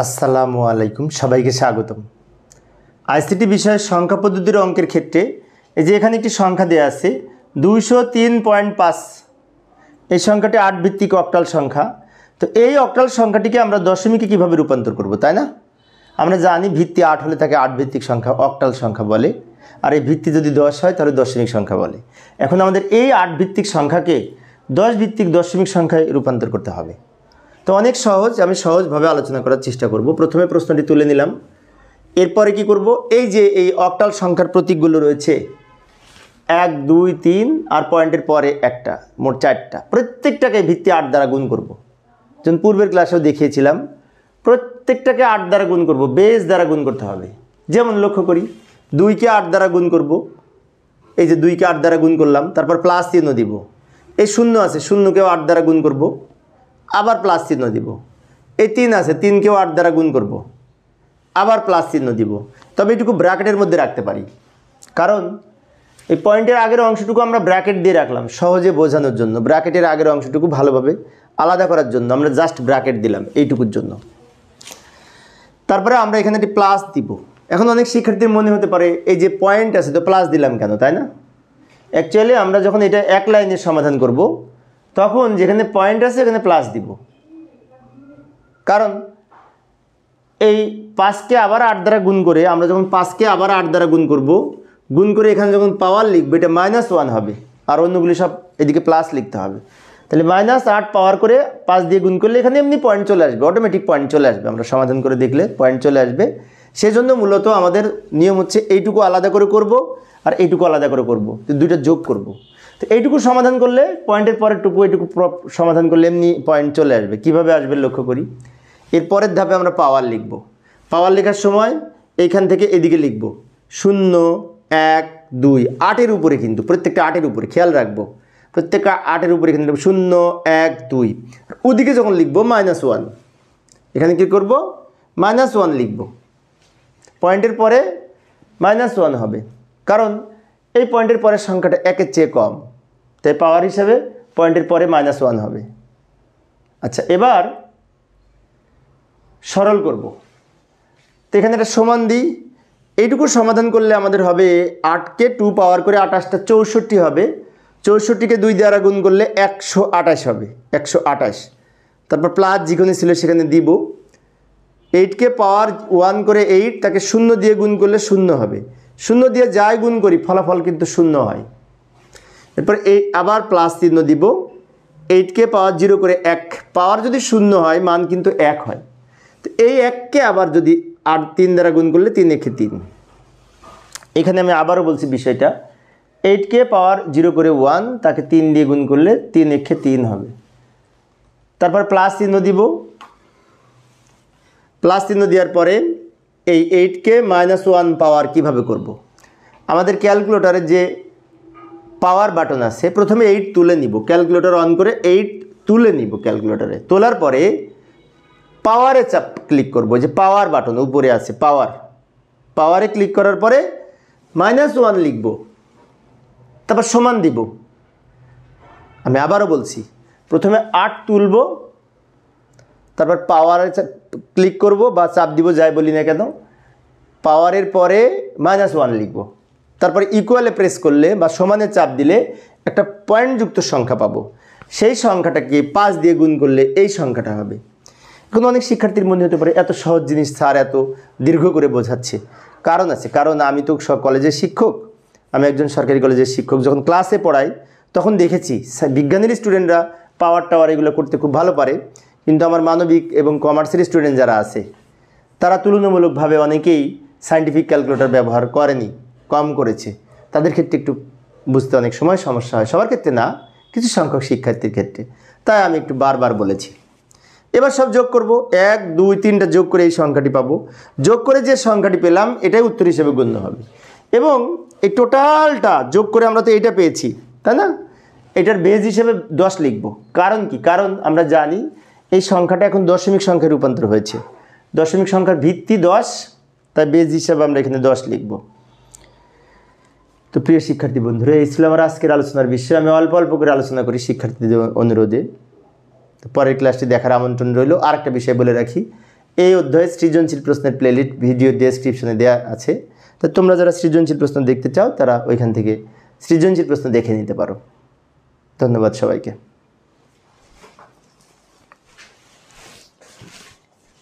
আসসালামু আলাইকুম, সবাইকে স্বাগতম। আইসিটি বিষয়ের সংখ্যা পদ্ধতির অঙ্কের ক্ষেত্রে এই যে এখানে একটি সংখ্যা দেওয়া আছে 203.5। এই সংখ্যাটি 8 ভিত্তিক অক্টাল সংখ্যা। তো এই অক্টাল সংখ্যাটিকে আমরা দশমিকে কিভাবে রূপান্তর করব, তাই না? আমরা জানি ভিত্তি 8 হলে তাকে 8 ভিত্তিক সংখ্যা অক্টাল সংখ্যা বলে, আর এই ভিত্তি যদি 10 হয় তাহলে দশমিক সংখ্যা বলে। এখন আমাদের এই 8 ভিত্তিক সংখ্যাকে 10 ভিত্তিক দশমিক সংখ্যায় রূপান্তর করতে হবে। তো অনেক সহজ, আমি সহজভাবে আলোচনা করার চেষ্টা করব। প্রথমে প্রশ্নটি তুলে নিলাম, এরপরে কি করব, এই যে এই অক্টাল সংখ্যার প্রতীকগুলো রয়েছে 1, 2, 3 আর পয়েন্টের পরে একটা, মোট 4টা, প্রত্যেকটাকে ভিত্তি 8 দ্বারা গুণ করব। যেমন পূর্বের ক্লাসেও দেখিয়েছিলাম, প্রত্যেকটাকে 8 দ্বারা গুণ করব, বেস দ্বারা গুণ করতে হবে। যেমন লক্ষ্য করি 2কে 8 দ্বারা গুণ করব, এই যে 2কে 8 দ্বারা গুণ করলাম, তারপর প্লাস চিহ্ন দিব। এই শূন্য আছে, শূন্যকেও 8 দ্বারা গুণ করব, আবার প্লাস চিহ্ন দিব। এই 3 আছে, 3কেও 8 দ্বারা গুণ করব, আবার প্লাস চিহ্ন দিব। তবে এটুকু ব্র্যাকেটের মধ্যে রাখতে পারি, কারণ এই পয়েন্টের আগের অংশটুকু আমরা ব্র্যাকেট দিয়ে রাখলাম সহজে বোঝানোর জন্য। ব্র্যাকেটের আগের অংশটুকু ভালোভাবে আলাদা করার জন্য আমরা জাস্ট ব্র্যাকেট দিলাম এইটুকুর জন্য। তারপরে আমরা এখানে একটি প্লাস দিব। এখন অনেক শিক্ষার্থীর মনে হতে পারে এই যে পয়েন্ট আছে তো প্লাস দিলাম কেন, তাই না? অ্যাকচুয়ালি আমরা যখন এটা এক লাইনের সমাধান করব তখন যেখানে পয়েন্ট আছে এখানে প্লাস দিব, কারণ এই 5কে আবার 8 দ্বারা গুণ করে আমরা যখন 5কে আবার 8 দ্বারা গুণ করব, গুণ করে এখানে যখন পাওয়ার লিখবো এটা -1 হবে, আর অন্যগুলি সব এদিকে প্লাস লিখতে হবে। তাহলে -8 পাওয়ার করে 5 দিয়ে গুণ করলে এখানে এমনি পয়েন্ট চলে আসবে, অটোমেটিক পয়েন্ট চলে আসবে। আমরা সমাধান করে দেখলে পয়েন্ট চলে আসবে। সেজন্য মূলত আমাদের নিয়ম হচ্ছে এইটুকু আলাদা করে করব আর এইটুকু আলাদা করে করব, দুইটা যোগ করব। তো এইটুকু সমাধান করলে পয়েন্টের পরের টুকু এইটুকু সমাধান করলে এমনি পয়েন্ট চলে আসবে। কিভাবে আসবে লক্ষ্য করি। এর পরের ধাপে আমরা পাওয়ার লিখব। পাওয়ার লেখার সময় এইখান থেকে এদিকে লিখব 0, 1, 2, 8-এর উপরে, কিন্তু প্রত্যেকটা 8-এর উপরে, খেয়াল রাখবো প্রত্যেকটা 8-এর উপরে এখানে 0, 1, 2। ওদিকে যখন লিখব -1, এখানে কি করব, -1 লিখব। পয়েন্টের পরে -1 হবে, কারণ এই পয়েন্টের পরের সংখ্যাটা 1-এর চেয়ে কম, তাই পাওয়ার হিসাবে পয়েন্টের পরে -1 হবে। আচ্ছা, এবার সরল করব। তো এখানে একটা সমান দিই। এইটুকু সমাধান করলে আমাদের হবে 8কে 2 পাওয়ার করে 28টা 64 হবে। 64কে 2 দ্বারা গুণ করলে 128 হবে, 128। তারপর প্লাস যেখানে ছিল সেখানে দিব। 8কে পাওয়ার 1 করে 8, তাকে 0 দিয়ে গুণ করলে 0 হবে। 0 দিয়ে যাই গুণ করি ফলাফল কিন্তু 0 হয়। এরপর এই আবার প্লাস চিহ্ন দিব। 8কে পাওয়ার 0 করে 1, পাওয়ার যদি 0 হয় মান কিন্তু 1 হয়। তো এই 1কে আবার যদি 3 দ্বারা গুণ করলে 3 একে 3। এখানে আমি আবারও বলছি বিষয়টা, 8কে পাওয়ার 0 করে 1, তাকে 3 দিয়ে গুণ করলে 3 একে 3 হবে। তারপর প্লাস চিহ্ন দিব। প্লাস চিহ্ন দেওয়ার পরে এই 8কে -1 পাওয়ার কিভাবে করব। আমাদের ক্যালকুলেটরে যে পাওয়ার বাটন আছে, প্রথমে 8 তুলে নিব, ক্যালকুলেটর অন করে 8 তুলে নিব। ক্যালকুলেটরে তোলার পরে পাওয়ারে চাপ ক্লিক করব, যে পাওয়ার বাটন উপরে আছে পাওয়ার, পাওয়ারে ক্লিক করার পরে -1 লিখব, তারপর সমান দিব। আমি আবারও বলছি, প্রথমে 8 তুলব, তারপর পাওয়ারে ক্লিক করব বা চাপ দিব, যাই বলি না কেন, পাওয়ারের পরে -1 লিখব, তারপর ইকুয়ালে প্রেস করলে বা সমানে চাপ দিলে একটা পয়েন্টযুক্ত সংখ্যা পাবো। সেই সংখ্যাটাকে 5 দিয়ে গুণ করলে এই সংখ্যাটা হবে। এখন অনেক শিক্ষার্থীর মনে হতে পারে এত সহজ জিনিস স্যার এত দীর্ঘ করে বোঝাচ্ছে। কারণ আছে, কারণ আমি তো কলেজের শিক্ষক, আমি একজন সরকারি কলেজের শিক্ষক। যখন ক্লাসে পড়াই তখন দেখেছি বিজ্ঞানের স্টুডেন্টরা পাওয়ার টাওয়ার এগুলো করতে খুব ভালো পারে, কিন্তু আমার মানবিক এবং কমার্সের স্টুডেন্ট যারা আছে তারা তুলনামূলকভাবে অনেকেই সায়েন্টিফিক ক্যালকুলেটর ব্যবহার করেনি, কম করেছে। তাদের ক্ষেত্রে একটু বুঝতে অনেক সময় সমস্যা হয়, সবার ক্ষেত্রে না, কিছু সংখ্যক শিক্ষার্থীর ক্ষেত্রে। তাই আমি একটু বারবার বলেছি। এবার সব যোগ করব, 1, 2, 3টা যোগ করে এই সংখ্যাটি পাবো। যোগ করে যে সংখ্যাটি পেলাম এটাই উত্তর হিসেবে গণ্য হবে। এবং এই টোটালটা যোগ করে আমরা তো এইটা পেয়েছি, তাই না? এটার বেজ হিসেবে 10 লিখব। কারণ কি, কারণ আমরা জানি এই সংখ্যাটা এখন দশমিক সংখ্যায় রূপান্তর হয়েছে। দশমিক সংখ্যার ভিত্তি 10, তাই বেজ হিসাবে আমরা এখানে 10 লিখব। তো প্রিয় শিক্ষার্থী বন্ধুরা, এই ছিল আমার আজকের আলোচনার বিষয়। আমি অল্প অল্প করে আলোচনা করি শিক্ষার্থীদের অনুরোধে। তো পরের ক্লাসটি দেখার আমন্ত্রণ রইল। আরেকটা বিষয় বলে রাখি, এই অধ্যায়ে সৃজনশীল প্রশ্নের প্লেলিস্ট ভিডিও ডেসক্রিপশনে দেওয়া আছে। তো তোমরা যারা সৃজনশীল প্রশ্ন দেখতে চাও তারা ওইখান থেকে সৃজনশীল প্রশ্ন দেখে নিতে পারো। ধন্যবাদ সবাইকে।